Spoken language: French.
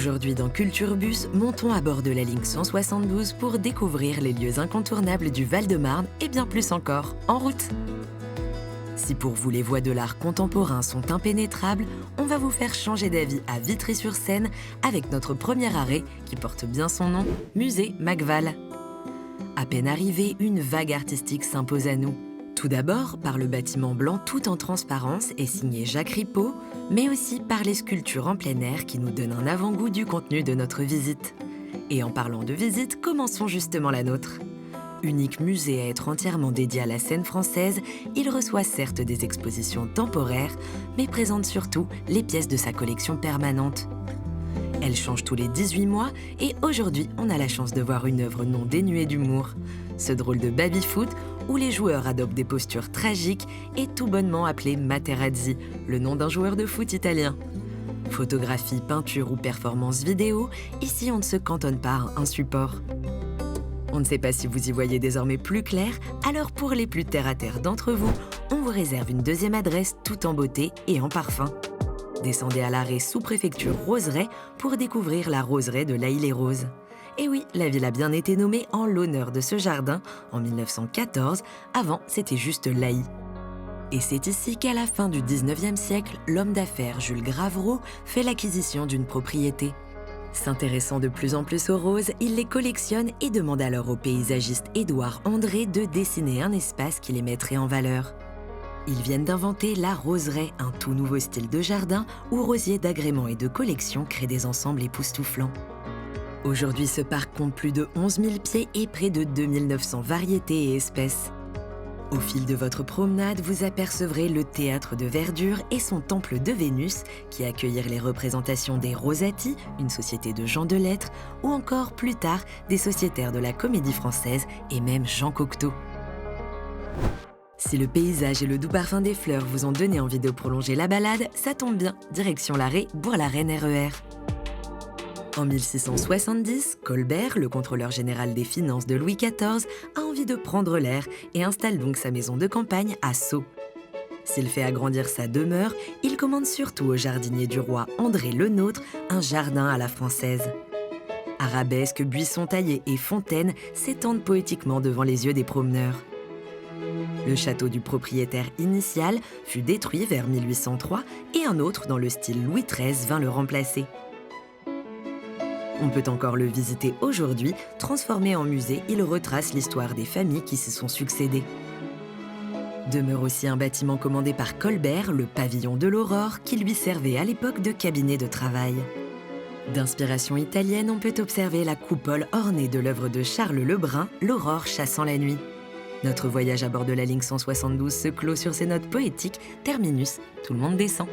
Aujourd'hui dans Culture Bus, montons à bord de la ligne 172 pour découvrir les lieux incontournables du Val-de-Marne et bien plus encore. En route! Si pour vous les voies de l'art contemporain sont impénétrables, on va vous faire changer d'avis à Vitry-sur-Seine avec notre premier arrêt, qui porte bien son nom, Musée Macval. À peine arrivé, une vague artistique s'impose à nous. Tout d'abord par le bâtiment blanc tout en transparence et signé Jacques Ripaud, mais aussi par les sculptures en plein air qui nous donnent un avant-goût du contenu de notre visite. Et en parlant de visite, commençons justement la nôtre. Unique musée à être entièrement dédié à la scène française, il reçoit certes des expositions temporaires, mais présente surtout les pièces de sa collection permanente. Elle change tous les 18 mois et aujourd'hui, on a la chance de voir une œuvre non dénuée d'humour. Ce drôle de baby-foot où les joueurs adoptent des postures tragiques est tout bonnement appelé Materazzi, le nom d'un joueur de foot italien. Photographie, peinture ou performance vidéo, ici on ne se cantonne pas à un support. On ne sait pas si vous y voyez désormais plus clair, alors pour les plus terre-à-terre d'entre vous, on vous réserve une deuxième adresse tout en beauté et en parfum. Descendez à l'arrêt sous-préfecture Roseraie pour découvrir la roseraie de l'Haÿ-les-Roses. Et oui, la ville a bien été nommée en l'honneur de ce jardin en 1914, avant c'était juste l'Haÿ. Et c'est ici qu'à la fin du 19e siècle, l'homme d'affaires Jules Gravreau fait l'acquisition d'une propriété. S'intéressant de plus en plus aux roses, il les collectionne et demande alors au paysagiste Édouard André de dessiner un espace qui les mettrait en valeur. Ils viennent d'inventer la roseraie, un tout nouveau style de jardin où rosiers d'agrément et de collection créent des ensembles époustouflants. Aujourd'hui, ce parc compte plus de 11 000 pieds et près de 2 900 variétés et espèces. Au fil de votre promenade, vous apercevrez le théâtre de verdure et son temple de Vénus, qui accueillirent les représentations des Rosati, une société de gens de lettres, ou encore plus tard des sociétaires de la Comédie Française et même Jean Cocteau. Si le paysage et le doux parfum des fleurs vous ont donné envie de prolonger la balade, ça tombe bien, direction l'arrêt Bourg-la-Reine RER. En 1670, Colbert, le contrôleur général des finances de Louis XIV, a envie de prendre l'air et installe donc sa maison de campagne à Sceaux. S'il fait agrandir sa demeure, il commande surtout au jardinier du roi André Le Nôtre un jardin à la française. Arabesques, buissons taillés et fontaines s'étendent poétiquement devant les yeux des promeneurs. Le château du propriétaire initial fut détruit vers 1803 et un autre dans le style Louis XIII vint le remplacer. On peut encore le visiter aujourd'hui. Transformé en musée, il retrace l'histoire des familles qui se sont succédées. Demeure aussi un bâtiment commandé par Colbert, le pavillon de l'Aurore, qui lui servait à l'époque de cabinet de travail. D'inspiration italienne, on peut observer la coupole ornée de l'œuvre de Charles Lebrun, L'Aurore chassant la nuit. Notre voyage à bord de la ligne 172 se clôt sur ces notes poétiques. Terminus, tout le monde descend.